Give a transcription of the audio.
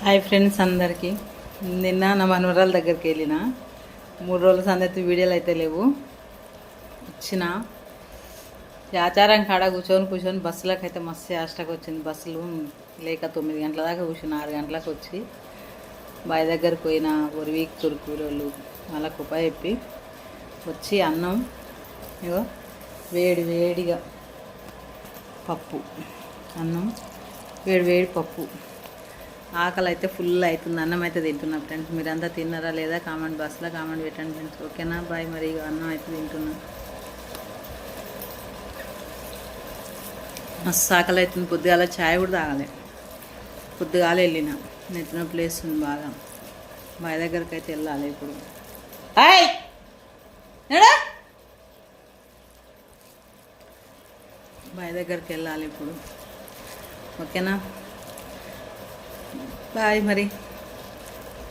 Hi friends అందరికీ. నిన్న నా మనవరాల దగ్గరికి వెళ్ళిన 3 రోజుల సందతి వీడియోలు అయితే లేవు. వచ్చిన ఆచారం కాడ కూర్చొని బస్సులకు అయితే మస్తు ఆష్టకు వచ్చింది. బస్సులు లేక 9 గంటల దాకా కూర్చుని 6 గంటలకు వచ్చి బావి దగ్గరకు పోయిన వీక్ తురుకూరోళ్ళు వాళ్ళకు చెప్పి వచ్చి అన్నం ఇగో వేడిగా పప్పు అన్నం వేడి పప్పు ఆకలి అయితే ఫుల్ అవుతుంది. అన్నం అయితే తింటున్నా ఫ్రెండ్స్. మీరంతా తిన్నారా లేదా కామెంట్ బాక్స్లో కామెంట్ పెట్టండి ఫ్రెండ్స్. ఓకేనా బాయ్. మరి అన్నం అయితే తింటున్నా. మస్తు ఆకలి అవుతుంది. పొద్దుగాల ఛాయ్ కూడా తాగాలి. పొద్దుగాల వెళ్ళిన నెత్తిన ప్లేస్ ఉంది బాగా. బాయ్ దగ్గరికి అయితే వెళ్ళాలి ఇప్పుడు. బాయ్ దగ్గరికి వెళ్ళాలి ఇప్పుడు. ఓకేనా బాయ్ మరి.